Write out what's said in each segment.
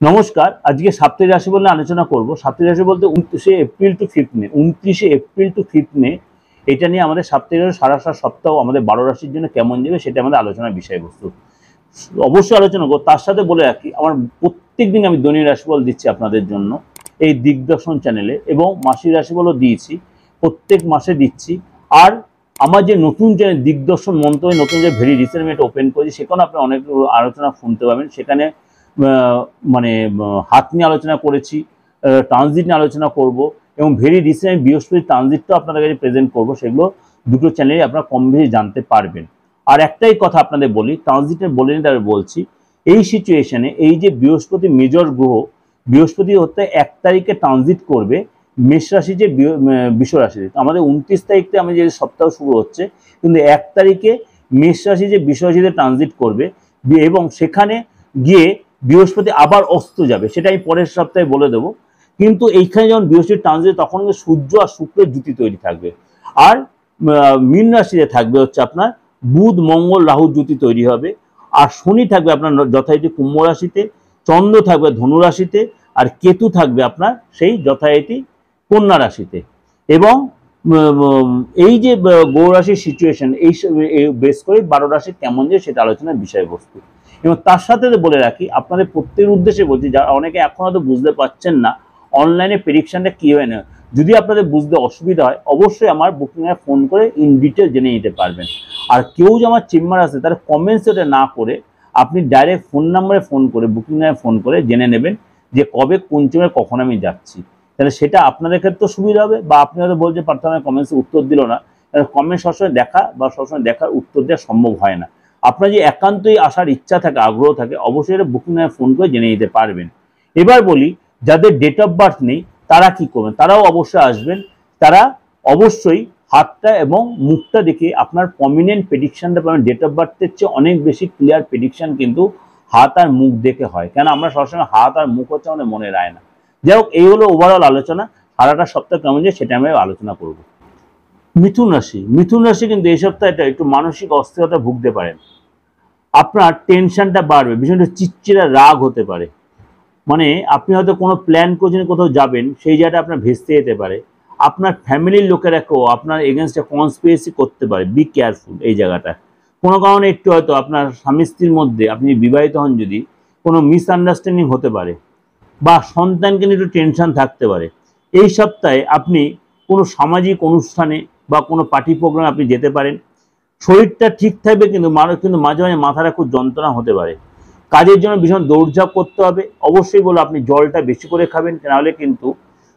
নমস্কার। আজকে সাপ্তাহিক রাশি বলে আলোচনা করব। সাপ্তাহিক রাশি বলতে 29শে এপ্রিল টু 5 মে, 29শে এপ্রিল টু 5 মে এটা নিয়ে আমাদের সাপ্তাহিক রাশি সারা সপ্তাহ আমাদের 12 রাশির জন্য কেমন যাবে সেটা আমাদের আলোচনার বিষয়বস্তু। অবশ্যই আলোচনা করব। তার সাথে বলে রাখি, আমার প্রত্যেকদিন আমি দৈনিক রাশিফল দিচ্ছি আপনাদের জন্য এই দিগদর্শন চ্যানেলে, এবং মাসিক রাশিফলও দিয়েছি, প্রত্যেক মাসে দিচ্ছি। আর আমার যে নতুন চ্যানেল দিগদর্শন মন্ত্র, নতুন যে ভেরি রিসেন্ট আমি এটা ওপেন করেছি, সেখানে আপনি অনেক আলোচনা শুনতে পাবেন। সেখানে মানে হাত নিয়ে আলোচনা করেছি, ট্রানজিট নিয়ে আলোচনা করব, এবং ভেরি রিসেন্ট আমি বৃহস্পতি ট্রানজিটটাও আপনাদের কাছে প্রেজেন্ট করবো। সেগুলো দুটো চ্যানেলে আপনারা কম বেশি জানতে পারবেন। আর একটাই কথা আপনাদের বলি, ট্রানজিটের বলে নিতে বলছি, এই সিচুয়েশনে এই যে বৃহস্পতি মেজর গ্রহ, বৃহস্পতি হতে 1 তারিখে ট্রানজিট করবে মেষ রাশি যে বৃষ রাশিতে। আমাদের 29 তারিখে আমি যে সপ্তাহ শুরু হচ্ছে, কিন্তু 1 তারিখে মেষ রাশি যে বৃষ রাশিতে ট্রানজিট করবে, এবং সেখানে গিয়ে বৃহস্পতি আবার অস্ত যাবে, সেটা আমি পরের সপ্তাহে বলে দেবো। কিন্তু এইখানে যখন বৃহস্পতি ট্রানজিট, তখন সূর্য আর শুক্রের জুতি তৈরি থাকবে। আর মীন রাশিতে থাকবে হচ্ছে আপনার বুধ মঙ্গল রাহুর জুতি তৈরি হবে। আর শনি থাকবে আপনার যথারীতি কুম্ভ রাশিতে, চন্দ্র থাকবে ধনু রাশিতে, আর কেতু থাকবে আপনার সেই যথারীতি কন্যা রাশিতে। এবং এই যে গৌর রাশির সিচুয়েশন, এই বেস করে 12 রাশি কেমন যায় সেটা আলোচনার বিষয়বস্তু। এবং তার সাথে বলে রাখি, আপনাদের প্রত্যেকের উদ্দেশ্যে বলছি, যারা অনেকে এখন হয়তো বুঝতে পারছেন না অনলাইনে প্রেডিকশনটা কী হয় না, যদি আপনাদের বুঝতে অসুবিধা হয় অবশ্যই আমার বুকিংয়ে ফোন করে ইন ডিটেল জেনে নিতে পারবেন। আর কেউ যে আমার চেম্বার আছে তার কমেন্টস ওটা না করে আপনি ডাইরেক্ট ফোন নাম্বারে ফোন করে, বুকিংয়ে ফোন করে জেনে নেবেন যে কবে কোন চেম্বারে কখন আমি যাচ্ছি। তাহলে সেটা আপনাদের ক্ষেত্রে সুবিধা হবে। বা আপনি হয়তো বলতে পারতেন কমেন্টসে উত্তর দিল না, কমেন্ট সবসময় দেখা বা সবসময় দেখার উত্তর দেওয়া সম্ভব হয় না। আপনার যে একান্তই আসার ইচ্ছা থাকে, আগ্রহ থাকে, অবশ্যই এটা বুকিং ফোন করে জেনে নিতে পারবেন। এবার বলি, যাদের ডেট অফ বার্থ নেই তারা কি করবেন, তারাও অবশ্যই আসবেন। তারা অবশ্যই হাতটা এবং মুখটা দেখে আপনার প্রমিনেন্ট প্রেডিকশনটা পাবেন। ডেট অফ বার্থের চেয়ে অনেক বেশি ক্লিয়ার প্রেডিকশন কিন্তু হাত আর মুখ দেখে হয়, কেন আমরা সবসময় হাত আর মুখ হচ্ছে আমাদের মনে রায় না। যাই হোক, এই হলো ওভারঅল আলোচনা। সারাটা সপ্তাহ কেমন যায় সেটা আমি আলোচনা করব। মিথুন রাশি, মিথুন রাশি কিন্তু এই সপ্তাহটা একটু মানসিক অস্থিরতা ভুগতে পারেন। আপনার টেনশনটা বাড়বে, ভীষণ চিড়চিড়া রাগ হতে পারে। মানে আপনি হয়তো কোনো প্ল্যান করছেন, কোথাও যাবেন, সেই জায়গাটা আপনার ভেস্তে যেতে পারে। আপনার ফ্যামিলির লোকেরাকেও আপনার এগেনস্টে কনস্পিরেসি করতে পারে। বি কেয়ারফুল এই জায়গাটা। কোনো কারণে একটু হয়তো আপনার স্বামী স্ত্রীর মধ্যে, আপনি বিবাহিত হন যদি, কোনো মিসআন্ডারস্ট্যান্ডিং হতে পারে, বা সন্তানকে নিয়ে একটু টেনশন থাকতে পারে। এই সপ্তাহে আপনি কোনো সামাজিক অনুষ্ঠানে বা কোনো পার্টি প্রোগ্রামে আপনি যেতে পারেন। শরীরটা ঠিক থাকবে, কিন্তু মাঝে মাঝে মাথাটা খুব যন্ত্রণা হতে পারে। কাজের জন্য ভীষণ দৌড়ঝাঁপ করতে হবে। অবশ্যই বলো আপনি জলটা বেশি করে খাবেন, নাহলে কিন্তু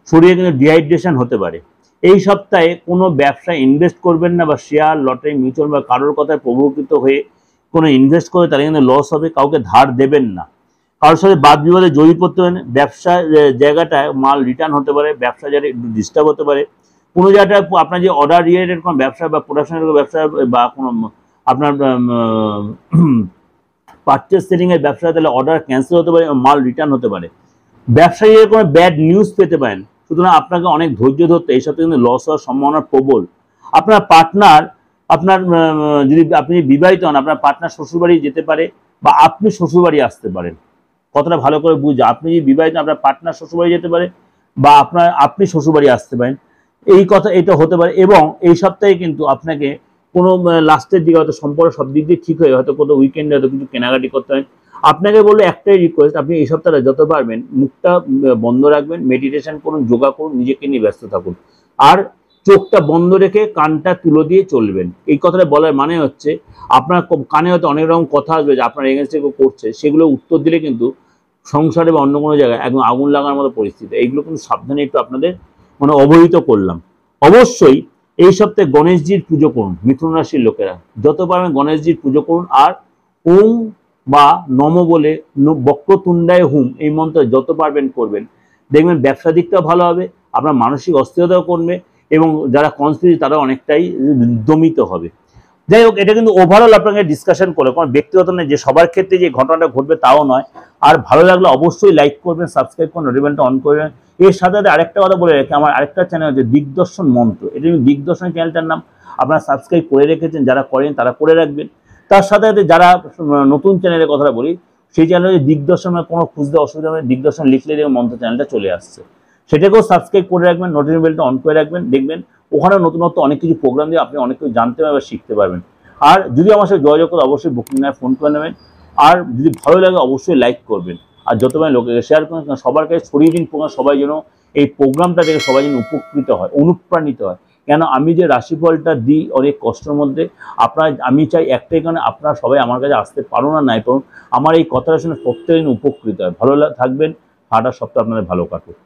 শরীরে কিন্তু ডিহাইড্রেশন হতে পারে। এই সপ্তাহে কোনো ব্যবসায় ইনভেস্ট করবেন না, বা শেয়ার লটারি মিউচুয়াল বা কারোর কথায় প্রভাবিত হয়ে কোনো ইনভেস্ট করে তাহলে কিন্তু লস হবে। কাউকে ধার দেবেন না, কারোর সাথে বাদ বিবাদে জড়িয়ে পড়তে পারেন। ব্যবসার জায়গাটায় মাল রিটার্ন হতে পারে, ব্যবসা জায়গায় একটু ডিস্টার্ব হতে পারে। কোনো জায়গাটায় আপনার যে অর্ডার রিলেটেড কোনো ব্যবসা বা প্রোডাকশনের ব্যবসা, বা কোনো আপনার পারচেস সেলিংয়ের ব্যবসা, তাহলে অর্ডার ক্যান্সেল হতে পারে, মাল রিটার্ন হতে পারে। ব্যবসায়ীদের কোনো ব্যাড নিউজ পেতে পারেন। সুতরাং আপনাকে অনেক ধৈর্য ধরতে, এই সাথে কিন্তু লস হওয়ার সম্ভাবনা প্রবল। আপনার পার্টনার, আপনার যদি আপনি বিবাহিত হন, আপনার পার্টনার শ্বশুরবাড়ি যেতে পারে, বা আপনি শ্বশুরবাড়ি আসতে পারেন। কথাটা ভালো করে বুঝে, আপনি যদি বিবাহিত, আপনার পার্টনার শ্বশুরবাড়ি যেতে পারে, বা আপনি শ্বশুরবাড়ি আসতে পারেন, এই কথা এটা হতে পারে। এবং এই সপ্তাহে কিন্তু আপনাকে কোনো লাস্টের দিকে হয়তো সম্পর্ক সব দিক দিয়ে ঠিক হয়ে হয়তো কোনো উইকেন্ডে হয়তো কিছু কেনাকাটি করতে হয়। আপনাকে বলবো একটাই রিকোয়েস্ট, আপনি এই সপ্তাহে যত পারবেন মুখটা বন্ধ রাখবেন, মেডিটেশন করুন, যোগা করুন, নিজেকে নিয়ে ব্যস্ত থাকুন। আর চোখটা বন্ধ রেখে কানটা তুলো দিয়ে চলবেন। এই কথাটা বলার মানে হচ্ছে, আপনার কানে হয়তো অনেক রকম কথা আসবে যে আপনার এগেনস্টে কেউ করছে, সেগুলো উত্তর দিলে কিন্তু সংসারে বা অন্য কোনো জায়গায় একদম আগুন লাগার মতো পরিস্থিতি। এইগুলো কিন্তু সাবধানে একটু আপনাদের মানে অবহিত করলাম। অবশ্যই এই সপ্তাহে গণেশজির পুজো করুন। মিথুন রাশির লোকেরা যত পারবেন গণেশজির পুজো করুন। আর ওম বা নম বলে বক্রতুণ্ডায় হুম এই মন্ত্র যত পারবেন করবেন, দেখবেন ব্যবসা দিকটাও ভালো হবে, আপনার মানসিক অস্থিরতাও কমবে, এবং যারা কনস্পিরেসি তারা অনেকটাই দমিত হবে। যাই হোক, এটা কিন্তু ওভারঅল আপনাকে ডিসকাশন করে, কোনো ব্যক্তিগত নয় যে সবার ক্ষেত্রে যে ঘটনাটা ঘটবে তাও নয়। আর ভালো লাগলে অবশ্যই লাইক করবেন, সাবস্ক্রাইব করুন, নোটিফিকেশনটা অন করবেন। এর সাথে সাথে আরেকটা কথা বলে রাখি, আমার আরেকটা চ্যানেল আছে দিগদর্শন মন্ত্র। এটা দিগদর্শন চ্যানেলটার নাম, আপনারা সাবস্ক্রাইব করে রেখেছেন, যারা করেন তারা করে রাখবেন। তার সাথে সাথে যারা নতুন চ্যানেলের কথা বলি, সেই চ্যানেলে দিগদর্শনের কোনো খুঁজতে অসুবিধা হবে, দিগদর্শন লিখলে দেখবেন মন্ত্র চ্যানেলটা চলে আসছে। সেটাকেও সাবস্ক্রাইব করে রাখবেন, নোটিফিকেশন বেলটা অন করে রাখবেন, দেখবেন ওখানে নতুনত্ব অনেক কিছু প্রোগ্রাম দিয়ে আপনি অনেক কিছু জানতে পারবেন, শিখতে পারবেন। আর যদি আমার সাথে যোগাযোগ করে অবশ্যই বুকিং নেয় ফোন করে নেবেন। আর যদি ভালো লাগে অবশ্যই লাইক করবেন, আর যতবার লোকে শেয়ার করবেন, সবার কাছে ছড়িয়ে দিন প্রোগ্রাম, সবাই যেন এই প্রোগ্রামটা থেকে সবাই যেন উপকৃত হয়, অনুপ্রাণিত হয়। কেন আমি যে রাশিফলটা দিই অনেক কষ্টের মধ্যে, আমি চাই একটাই কারণে আপনারা সবাই আমার কাছে আসতে পারো না নাই পারুন, আমার এই কথাটা শুনে প্রত্যেকদিন উপকৃত হয়। ভালো থাকবেন, সারাটা সপ্তাহ আপনাদের ভালো কাটুক।